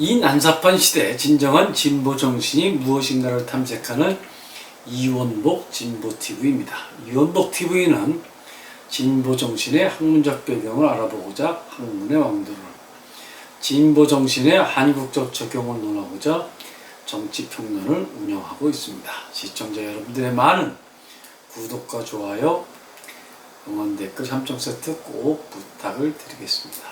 이 난삽한 시대의 진정한 진보 정신이 무엇인가를 탐색하는 이원복 진보TV입니다. 이원복 TV는 진보 정신의 학문적 배경을 알아보고자 학문의 왕도를, 진보 정신의 한국적 적용을 논하고자 정치평론을 운영하고 있습니다. 시청자 여러분들의 많은 구독과 좋아요, 응원 댓글 3종 세트 꼭 부탁을 드리겠습니다.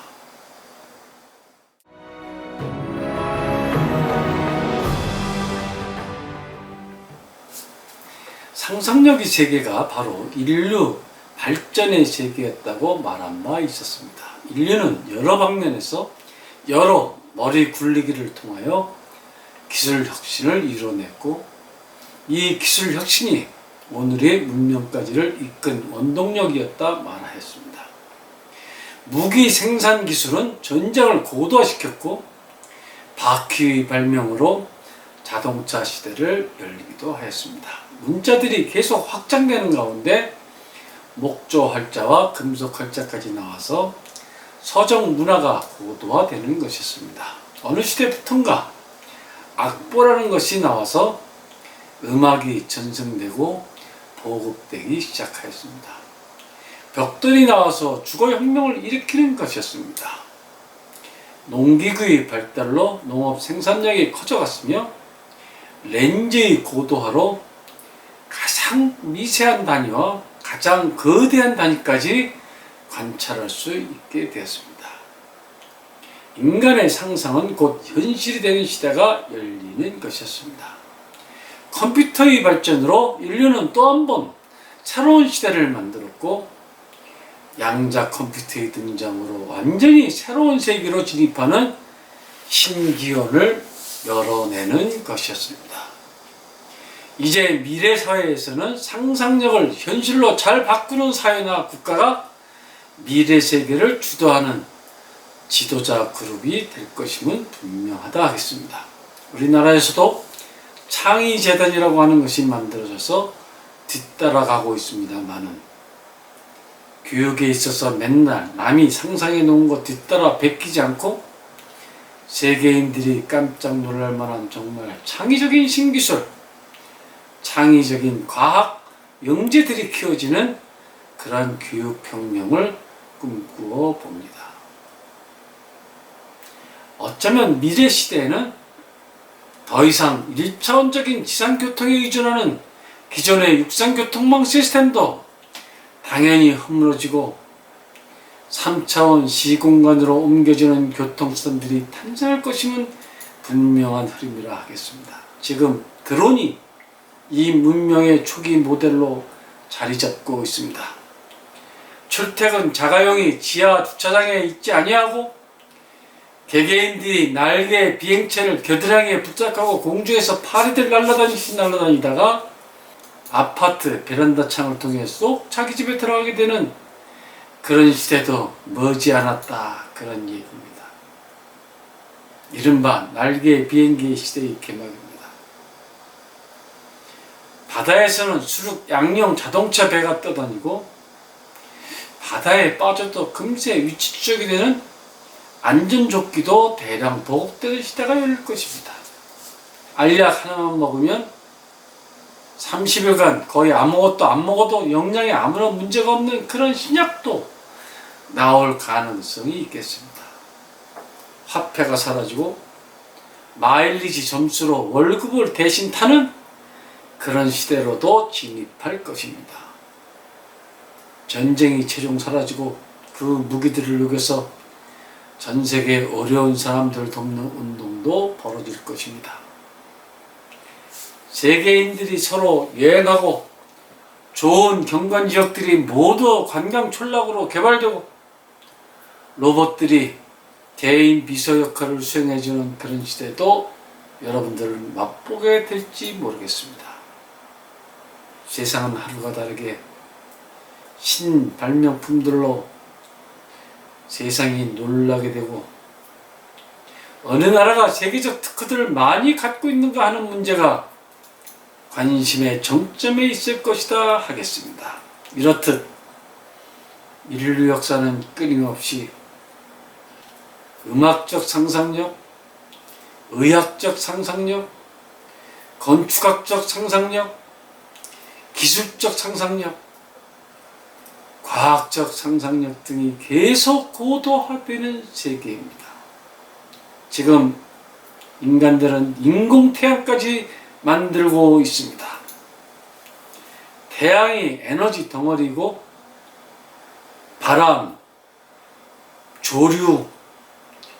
상상력의 세계가 바로 인류 발전의 세계였다고 말한 바 있었습니다. 인류는 여러 방면에서 여러 머리 굴리기를 통하여 기술 혁신을 이뤄냈고, 이 기술 혁신이 오늘의 문명까지를 이끈 원동력이었다 말하였습니다. 무기 생산 기술은 전쟁을 고도화시켰고, 바퀴의 발명으로 자동차 시대를 열리기도 하였습니다. 문자들이 계속 확장되는 가운데 목조 활자와 금속 활자까지 나와서 서정 문화가 고도화되는 것이었습니다. 어느 시대부턴가 악보라는 것이 나와서 음악이 전승되고 보급되기 시작하였습니다. 벽돌이 나와서 주거혁명을 일으키는 것이었습니다. 농기구의 발달로 농업 생산량이 커져갔으며, 렌즈의 고도화로 가장 미세한 단위와 가장 거대한 단위까지 관찰할 수 있게 되었습니다. 인간의 상상은 곧 현실이 되는 시대가 열리는 것이었습니다. 컴퓨터의 발전으로 인류는 또 한 번 새로운 시대를 만들었고, 양자 컴퓨터의 등장으로 완전히 새로운 세계로 진입하는 신기원을 열어내는 것이었습니다. 이제 미래 사회에서는 상상력을 현실로 잘 바꾸는 사회나 국가가 미래 세계를 주도하는 지도자 그룹이 될 것임은 분명하다 하겠습니다. 우리나라에서도 창의재단이라고 하는 것이 만들어져서 뒤따라가고 있습니다만은, 교육에 있어서 맨날 남이 상상해 놓은 것 뒤따라 베끼지 않고 세계인들이 깜짝 놀랄 만한 정말 창의적인 신기술, 창의적인 과학, 영재들이 키워지는 그러한 교육혁명을 꿈꾸어 봅니다. 어쩌면 미래 시대에는 더 이상 1차원적인 지상교통에 의존하는 기존의 육상교통망 시스템도 당연히 허물어지고 3차원 시공간으로 옮겨지는 교통수단들이 탄생할 것임은 분명한 흐름이라 하겠습니다. 지금 드론이 이 문명의 초기 모델로 자리 잡고 있습니다. 출퇴근 자가용이 지하 주차장에 있지 아니하고, 개개인들이 날개 비행체를 겨드랑이에 붙잡고 공중에서 파리들 날아다니다가 아파트 베란다 창을 통해 쏙 자기 집에 들어가게 되는 그런 시대도 머지않았다, 그런 얘기입니다. 이른바 날개 비행기의 시대의 개막입니다. 바다에서는 수륙 양용 자동차 배가 떠다니고, 바다에 빠져도 금세 위치 추적이 되는 안전조끼도 대량 보급되는 시대가 열릴 것입니다. 알약 하나만 먹으면 30일간 거의 아무것도 안 먹어도 영양에 아무런 문제가 없는 그런 신약도 나올 가능성이 있겠습니다. 화폐가 사라지고 마일리지 점수로 월급을 대신 타는 그런 시대로도 진입할 것입니다. 전쟁이 최종 사라지고 그 무기들을 녹여서 전 세계 어려운 사람들 돕는 운동도 벌어질 것입니다. 세계인들이 서로 여행하고 좋은 경관 지역들이 모두 관광 촌락으로 개발되고, 로봇들이 대인 비서 역할을 수행해주는 그런 시대도 여러분들은 맛보게 될지 모르겠습니다. 세상은 하루가 다르게 신발명품들로 세상이 놀라게 되고, 어느 나라가 세계적 특허들을 많이 갖고 있는가 하는 문제가 관심의 정점에 있을 것이다 하겠습니다. 이렇듯 인류 역사는 끊임없이 음악적 상상력, 의학적 상상력, 건축학적 상상력, 기술적 상상력, 과학적 상상력 등이 계속 고도화되는 세계입니다. 지금 인간들은 인공태양까지 만들고 있습니다. 태양이 에너지 덩어리고 바람, 조류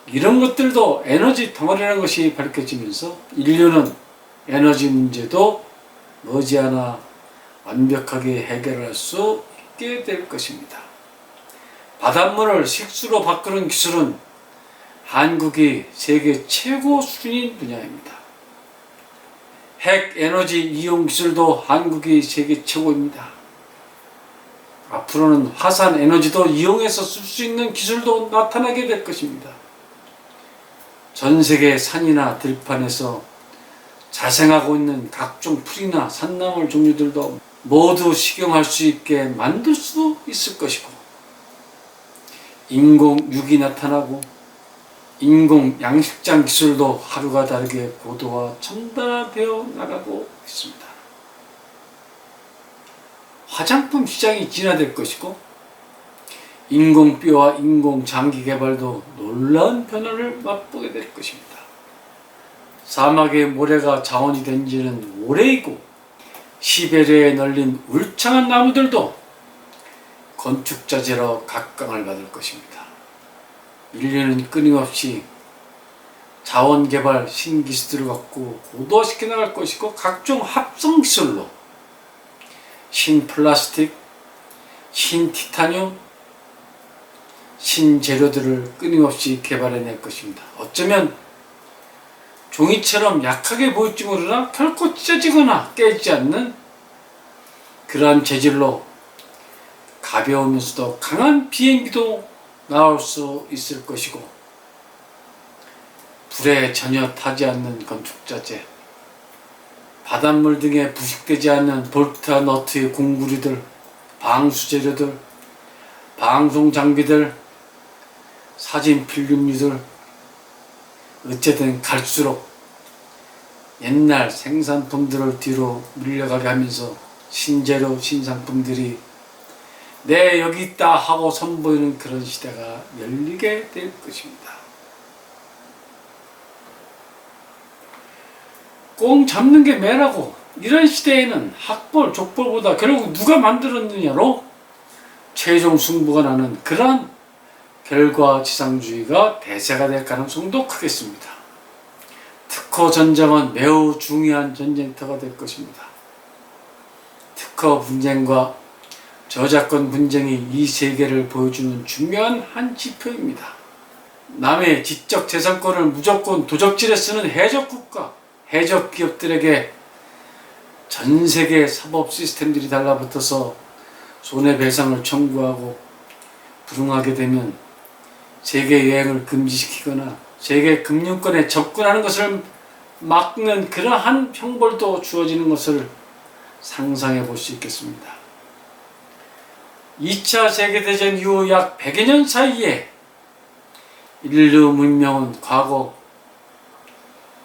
이런 것들도 에너지 덩어리라는 것이 밝혀지면서 인류는 에너지 문제도 머지않아 완벽하게 해결할 수 있게 될 것입니다. 바닷물을 식수로 바꾸는 기술은 한국이 세계 최고 수준인 분야입니다. 핵 에너지 이용 기술도 한국이 세계 최고입니다. 앞으로는 화산 에너지도 이용해서 쓸 수 있는 기술도 나타나게 될 것입니다. 전 세계 산이나 들판에서 자생하고 있는 각종 풀이나 산나물 종류들도 모두 식용할 수 있게 만들 수 있을 것이고, 인공육이 나타나고 인공 양식장 기술도 하루가 다르게 고도화 첨단되어 나가고 있습니다. 화장품 시장이 진화될 것이고, 인공뼈와 인공장기 개발도 놀라운 변화를 맛보게 될 것입니다. 사막의 모래가 자원이 된 지는 오래이고, 시베리아에 널린 울창한 나무들도 건축자재로 각광을 받을 것입니다. 인류는 끊임없이 자원개발 신기술들을 갖고 고도화시켜 나갈 것이고, 각종 합성기술로 신플라스틱, 신티타늄, 신재료들을 끊임없이 개발해낼 것입니다. 어쩌면 종이처럼 약하게 보일지 모르나 결코 찢어지거나 깨지지 않는 그러한 재질로 가벼우면서도 강한 비행기도 나올 수 있을 것이고, 불에 전혀 타지 않는 건축자재, 바닷물 등에 부식되지 않는 볼트와 너트의 공구리들, 방수재료들, 방송장비들, 사진 필름류들, 어쨌든 갈수록 옛날 생산품들을 뒤로 밀려가게 하면서 신재료, 신상품들이 네 여기 있다 하고 선보이는 그런 시대가 열리게 될 것입니다. 꽁 잡는 게 매라고, 이런 시대에는 학벌, 족벌보다 결국 누가 만들었느냐로 최종 승부가 나는 그러한 결과지상주의가 대세가 될 가능성도 크겠습니다. 특허 전쟁은 매우 중요한 전쟁터가 될 것입니다. 특허 분쟁과 저작권 분쟁이 이 세계를 보여주는 중요한 한 지표입니다. 남의 지적 재산권을 무조건 도적질에 쓰는 해적국가, 해적 기업들에게 전 세계 사법 시스템들이 달라붙어서 손해배상을 청구하고 불응하게 되면 세계 여행을 금지시키거나 세계 금융권에 접근하는 것을 막는 그러한 형벌도 주어지는 것을 상상해 볼 수 있겠습니다. 2차 세계대전 이후 약 100여 년 사이에 인류 문명은 과거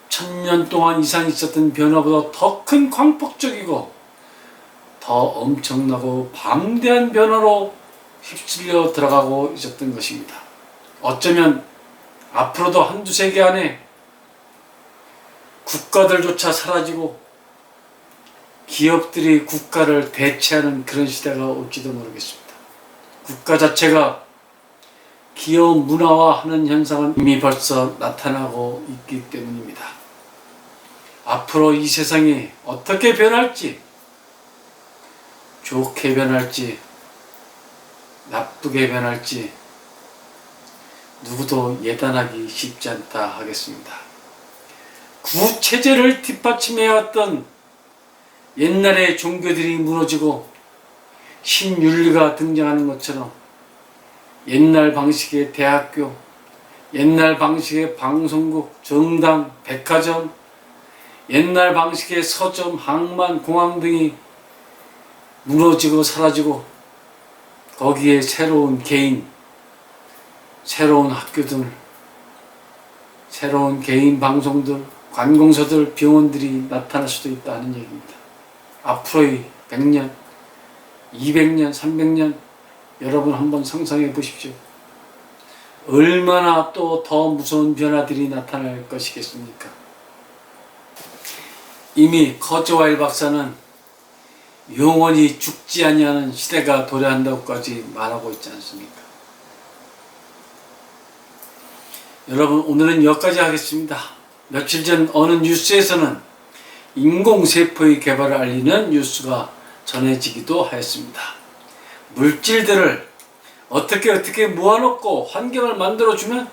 1000년 동안 이상 있었던 변화보다 더 큰 광폭적이고 더 엄청나고 방대한 변화로 휩쓸려 들어가고 있었던 것입니다. 어쩌면 앞으로도 한두 세기 안에 국가들조차 사라지고 기업들이 국가를 대체하는 그런 시대가 올지도 모르겠습니다. 국가 자체가 기업 문화화하는 현상은 이미 벌써 나타나고 있기 때문입니다. 앞으로 이 세상이 어떻게 변할지, 좋게 변할지 나쁘게 변할지 누구도 예단하기 쉽지 않다 하겠습니다. 구체제를 뒷받침해왔던 옛날의 종교들이 무너지고 신윤리가 등장하는 것처럼 옛날 방식의 대학교, 옛날 방식의 방송국, 정당, 백화점, 옛날 방식의 서점, 항만, 공항 등이 무너지고 사라지고 거기에 새로운 개인, 새로운 학교 등 새로운 개인 방송들, 관공서들, 병원들이 나타날 수도 있다는 얘기입니다. 앞으로의 100년, 200년, 300년 여러분 한번 상상해 보십시오. 얼마나 또 더 무서운 변화들이 나타날 것이겠습니까? 이미 커즈와일 박사는 영원히 죽지 아니하는 시대가 도래한다고까지 말하고 있지 않습니까? 여러분, 오늘은 여기까지 하겠습니다. 며칠 전 어느 뉴스에서는 인공세포의 개발을 알리는 뉴스가 전해지기도 하였습니다. 물질들을 어떻게 모아놓고 환경을 만들어주면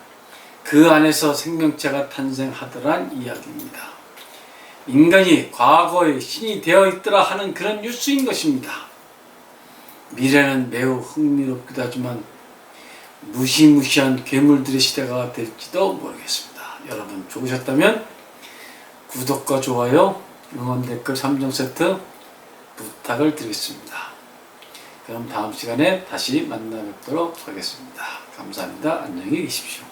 그 안에서 생명체가 탄생하더란 이야기입니다. 인간이 과거의 신이 되어 있더라 하는 그런 뉴스인 것입니다. 미래는 매우 흥미롭기도 하지만 무시무시한 괴물들의 시대가 될지도 모르겠습니다. 여러분 좋으셨다면 구독과 좋아요, 응원 댓글 3종 세트 부탁을 드리겠습니다. 그럼 다음 시간에 다시 만나 뵙도록 하겠습니다. 감사합니다. 안녕히 계십시오.